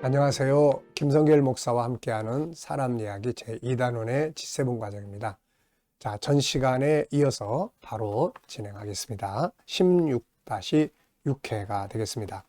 안녕하세요. 김성길 목사와 함께하는 사람 이야기 제2단원의 G7 과정입니다. 자, 전 시간에 이어서 바로 진행하겠습니다. 16-6회가 되겠습니다.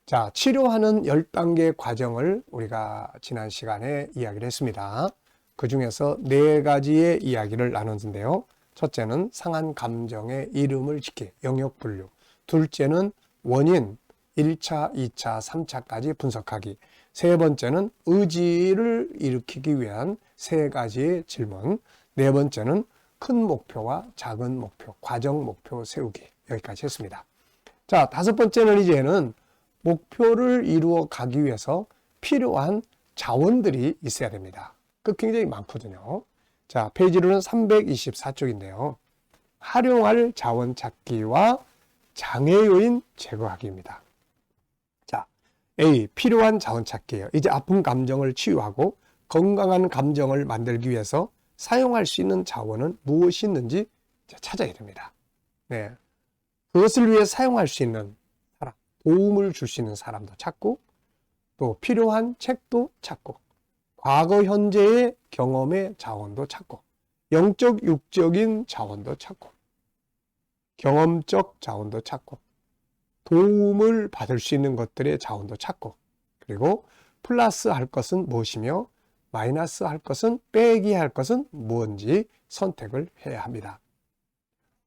자, 치료하는 10단계 과정을 우리가 지난 시간에 이야기를 했습니다. 그 중에서 4가지의 이야기를 나눴는데요. 첫째는 상한 감정의 이름을 짓기, 영역 분류. 둘째는 원인, 1차, 2차, 3차까지 분석하기. 세 번째는 의지를 일으키기 위한 3가지의 질문. 네 번째는 큰 목표와 작은 목표, 과정 목표 세우기. 여기까지 했습니다. 자, 5번째는 이제는 목표를 이루어 가기 위해서 필요한 자원들이 있어야 됩니다. 그 굉장히 많거든요. 자, 페이지로는 324쪽인데요. 활용할 자원 찾기와 장애 요인 제거하기입니다. A. 필요한 자원 찾기예요. 이제 아픈 감정을 치유하고 건강한 감정을 만들기 위해서 사용할 수 있는 자원은 무엇이 있는지 찾아야 됩니다. 네. 그것을 위해 사용할 수 있는 사람, 도움을 줄 수 있는 사람도 찾고, 또 필요한 책도 찾고, 과거 현재의 경험의 자원도 찾고, 영적 육적인 자원도 찾고, 경험적 자원도 찾고, 도움을 받을 수 있는 것들의 자원도 찾고, 그리고 플러스 할 것은 무엇이며 마이너스 할 것은, 빼기 할 것은 무엇인지 선택을 해야 합니다.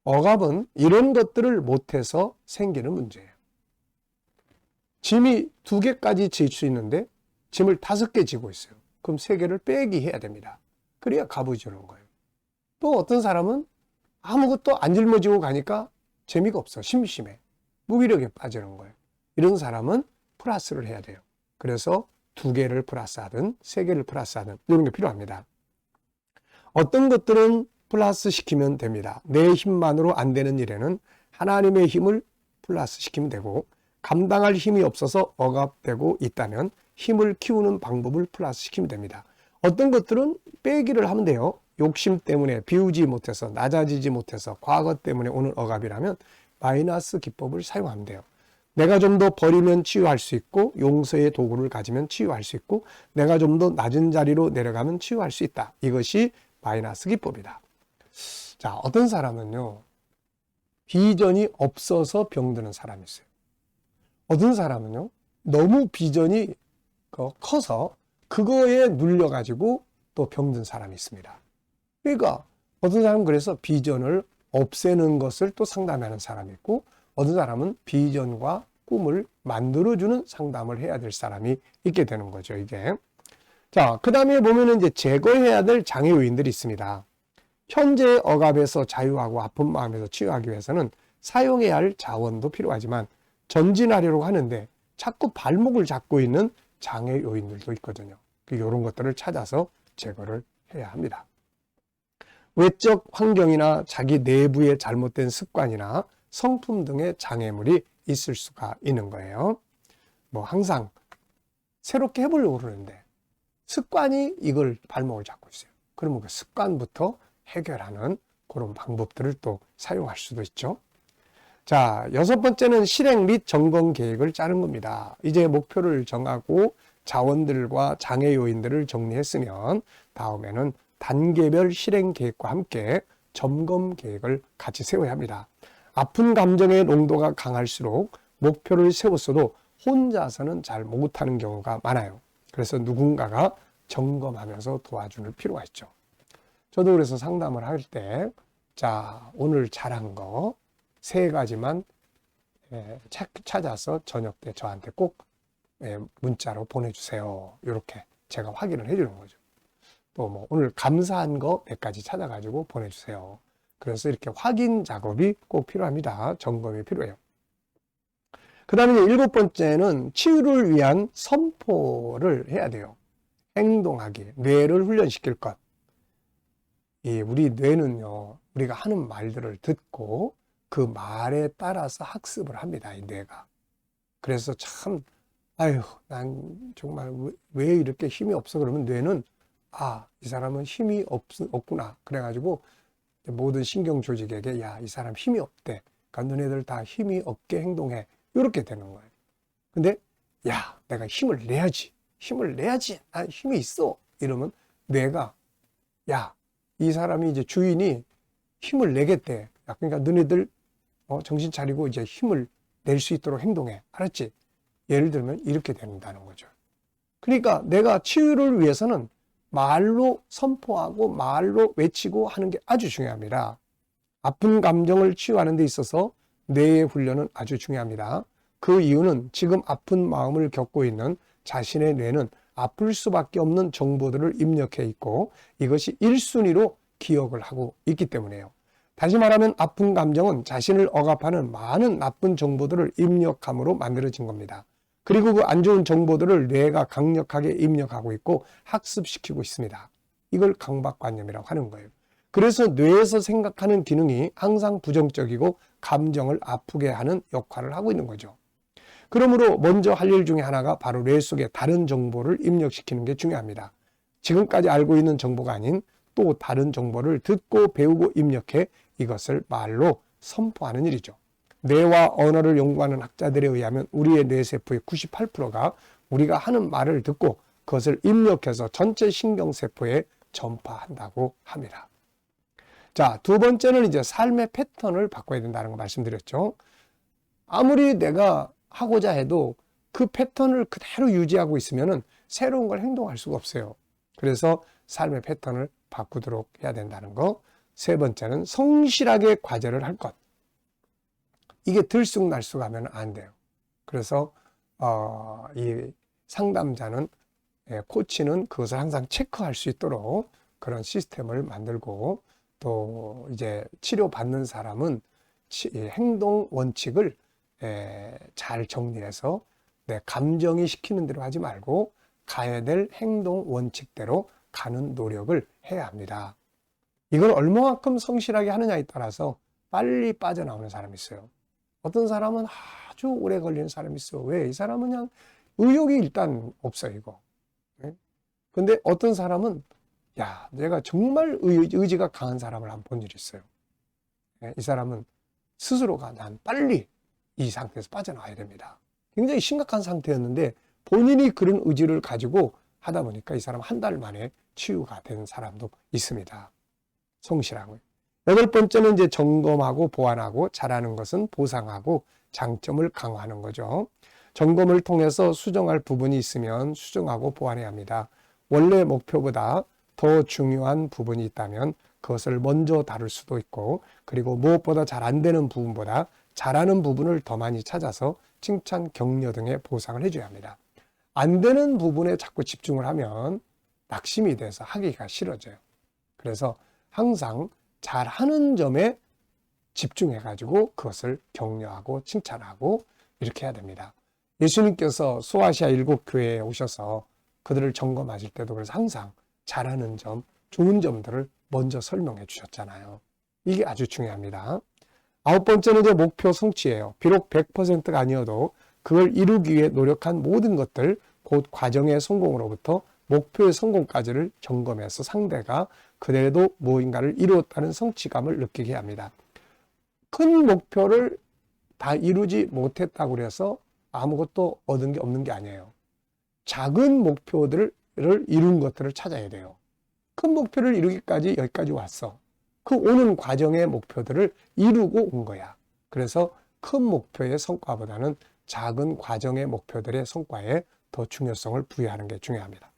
억압은 이런 것들을 못해서 생기는 문제예요. 짐이 2개까지 질 수 있는데 짐을 5개 지고 있어요. 그럼 3개를 빼기 해야 됩니다. 그래야 갑을 주는 거예요. 또 어떤 사람은 아무것도 안 짊어지고 가니까 재미가 없어. 심심해. 무기력에 빠지는 거예요. 이런 사람은 플러스를 해야 돼요. 그래서 2개를 플러스하든 3개를 플러스하든 이런 게 필요합니다. 어떤 것들은 플러스 시키면 됩니다. 내 힘만으로 안 되는 일에는 하나님의 힘을 플러스 시키면 되고, 감당할 힘이 없어서 억압되고 있다면 힘을 키우는 방법을 플러스 시키면 됩니다. 어떤 것들은 빼기를 하면 돼요. 욕심 때문에 비우지 못해서, 낮아지지 못해서, 과거 때문에 오는 억압이라면 마이너스 기법을 사용하면 돼요. 내가 좀 더 버리면 치유할 수 있고, 용서의 도구를 가지면 치유할 수 있고, 내가 좀 더 낮은 자리로 내려가면 치유할 수 있다. 이것이 마이너스 기법이다. 자, 어떤 사람은요, 비전이 없어서 병드는 사람이 있어요. 어떤 사람은요, 너무 비전이 커서 그거에 눌려가지고 또 병든 사람이 있습니다. 그러니까 어떤 사람은 그래서 비전을 없애는 것을 또 상담하는 사람이 있고, 어떤 사람은 비전과 꿈을 만들어주는 상담을 해야 될 사람이 있게 되는 거죠, 이게. 자, 그 다음에 보면은 이제 제거해야 될 장애 요인들이 있습니다. 현재의 억압에서 자유하고 아픈 마음에서 치유하기 위해서는 사용해야 할 자원도 필요하지만 전진하려고 하는데 자꾸 발목을 잡고 있는 장애 요인들도 있거든요. 이런 것들을 찾아서 제거를 해야 합니다. 외적 환경이나 자기 내부의 잘못된 습관이나 성품 등의 장애물이 있을 수가 있는 거예요. 뭐 항상 새롭게 해보려고 그러는데 습관이 이걸 발목을 잡고 있어요. 그러면 그 습관부터 해결하는 그런 방법들을 또 사용할 수도 있죠. 자, 6번째는 실행 및 점검 계획을 짜는 겁니다. 이제 목표를 정하고 자원들과 장애 요인들을 정리했으면 다음에는 단계별 실행 계획과 함께 점검 계획을 같이 세워야 합니다. 아픈 감정의 농도가 강할수록 목표를 세웠어도 혼자서는 잘 못하는 경우가 많아요. 그래서 누군가가 점검하면서 도와줄 필요가 있죠. 저도 그래서 상담을 할 때, 자, 오늘 잘한 거 3가지만 찾아서 저녁 때 저한테 꼭 문자로 보내주세요. 이렇게 제가 확인을 해주는 거죠. 또 뭐 오늘 감사한 거 몇 가지 찾아가지고 보내주세요. 그래서 이렇게 확인 작업이 꼭 필요합니다. 점검이 필요해요. 그 다음에 7번째는 치유를 위한 선포를 해야 돼요. 행동하기, 뇌를 훈련시킬 것. 우리 뇌는요, 우리가 하는 말들을 듣고 그 말에 따라서 학습을 합니다, 이 뇌가. 그래서 참, 아유, 난 정말 왜 이렇게 힘이 없어? 그러면 뇌는 이 사람은 힘이 없구나. 그래가지고 모든 신경 조직에게 야, 이 사람 힘이 없대. 그러니까 너네들 다 힘이 없게 행동해. 이렇게 되는 거예요. 근데 야, 내가 힘을 내야지. 힘을 내야지. 난 힘이 있어. 이러면 뇌가, 야, 이 사람이 이제 주인이 힘을 내겠대. 야, 그러니까 너네들 정신 차리고 이제 힘을 낼 수 있도록 행동해. 알았지? 예를 들면 이렇게 된다는 거죠. 그러니까 내가 치유를 위해서는 말로 선포하고 말로 외치고 하는 게 아주 중요합니다. 아픈 감정을 치유하는 데 있어서 뇌의 훈련은 아주 중요합니다. 그 이유는 지금 아픈 마음을 겪고 있는 자신의 뇌는 아플 수밖에 없는 정보들을 입력해 있고 이것이 1순위로 기억을 하고 있기 때문에요. 다시 말하면 아픈 감정은 자신을 억압하는 많은 나쁜 정보들을 입력함으로 만들어진 겁니다. 그리고 그 안 좋은 정보들을 뇌가 강력하게 입력하고 있고 학습시키고 있습니다. 이걸 강박관념이라고 하는 거예요. 그래서 뇌에서 생각하는 기능이 항상 부정적이고 감정을 아프게 하는 역할을 하고 있는 거죠. 그러므로 먼저 할 일 중에 하나가 바로 뇌 속에 다른 정보를 입력시키는 게 중요합니다. 지금까지 알고 있는 정보가 아닌 또 다른 정보를 듣고 배우고 입력해 이것을 말로 선포하는 일이죠. 뇌와 언어를 연구하는 학자들에 의하면 우리의 뇌세포의 98%가 우리가 하는 말을 듣고 그것을 입력해서 전체 신경세포에 전파한다고 합니다. 자, 두 번째는 이제 삶의 패턴을 바꿔야 된다는 거 말씀드렸죠. 아무리 내가 하고자 해도 그 패턴을 그대로 유지하고 있으면은 새로운 걸 행동할 수가 없어요. 그래서 삶의 패턴을 바꾸도록 해야 된다는 거. 세 번째는 성실하게 과제를 할 것. 이게 들쑥날쑥하면 안 돼요. 그래서 이 상담자는 코치는 그것을 항상 체크할 수 있도록 그런 시스템을 만들고 또 이제 치료받는 사람은 행동 원칙을 잘 정리해서 내 감정이 시키는 대로 하지 말고 가야 될 행동 원칙대로 가는 노력을 해야 합니다. 이걸 얼마만큼 성실하게 하느냐에 따라서 빨리 빠져나오는 사람이 있어요. 어떤 사람은 아주 오래 걸리는 사람이 있어요. 왜? 이 사람은 그냥 의욕이 일단 없어요, 이거. 근데 어떤 사람은 야, 내가 정말 의지가 강한 사람을 한번 본 일이 있어요. 이 사람은 스스로가 난 빨리 이 상태에서 빠져나와야 됩니다. 굉장히 심각한 상태였는데 본인이 그런 의지를 가지고 하다 보니까 이 사람 한 달 만에 치유가 된 사람도 있습니다. 성실하고요. 여덟 번째는 이제 점검하고 보완하고 잘하는 것은 보상하고 장점을 강화하는 거죠. 점검을 통해서 수정할 부분이 있으면 수정하고 보완해야 합니다. 원래 목표보다 더 중요한 부분이 있다면 그것을 먼저 다룰 수도 있고 그리고 무엇보다 잘 안 되는 부분보다 잘하는 부분을 더 많이 찾아서 칭찬, 격려 등의 보상을 해줘야 합니다. 안 되는 부분에 자꾸 집중을 하면 낙심이 돼서 하기가 싫어져요. 그래서 항상 잘하는 점에 집중해가지고 그것을 격려하고 칭찬하고 이렇게 해야 됩니다. 예수님께서 소아시아 7교회에 오셔서 그들을 점검하실 때도 그래서 항상 잘하는 점, 좋은 점들을 먼저 설명해 주셨잖아요. 이게 아주 중요합니다. 아홉 번째는 이제 목표 성취예요. 비록 100%가 아니어도 그걸 이루기 위해 노력한 모든 것들, 곧 과정의 성공으로부터 목표의 성공까지를 점검해서 상대가 그래도 무엇인가를 이루었다는 성취감을 느끼게 합니다. 큰 목표를 다 이루지 못했다고 해서 아무것도 얻은 게 없는 게 아니에요. 작은 목표들을 이룬 것들을 찾아야 돼요. 큰 목표를 이루기까지 여기까지 왔어. 그 오는 과정의 목표들을 이루고 온 거야. 그래서 큰 목표의 성과보다는 작은 과정의 목표들의 성과에 더 중요성을 부여하는 게 중요합니다.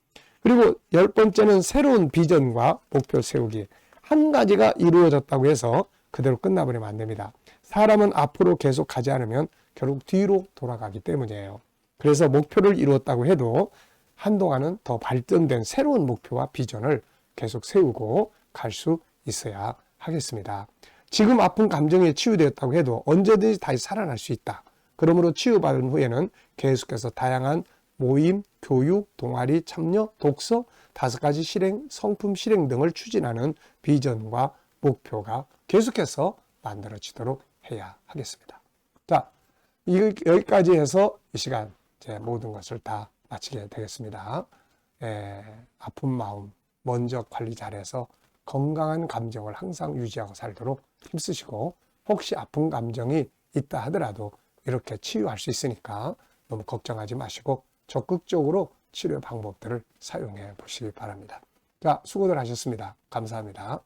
그리고 열 번째는 새로운 비전과 목표 세우기. 한 가지가 이루어졌다고 해서 그대로 끝나버리면 안 됩니다. 사람은 앞으로 계속 가지 않으면 결국 뒤로 돌아가기 때문이에요. 그래서 목표를 이루었다고 해도 한동안은 더 발전된 새로운 목표와 비전을 계속 세우고 갈 수 있어야 하겠습니다. 지금 아픈 감정이 치유되었다고 해도 언제든지 다시 살아날 수 있다. 그러므로 치유받은 후에는 계속해서 다양한 모임, 교육, 동아리 참여, 독서, 5가지 실행, 성품 실행 등을 추진하는 비전과 목표가 계속해서 만들어지도록 해야 하겠습니다. 자, 여기까지 해서 이 시간 제 모든 것을 다 마치게 되겠습니다. 아픈 마음 먼저 관리 잘해서 건강한 감정을 항상 유지하고 살도록 힘쓰시고 혹시 아픈 감정이 있다 하더라도 이렇게 치유할 수 있으니까 너무 걱정하지 마시고 적극적으로 치료 방법들을 사용해 보시기 바랍니다. 자, 수고들 하셨습니다. 감사합니다.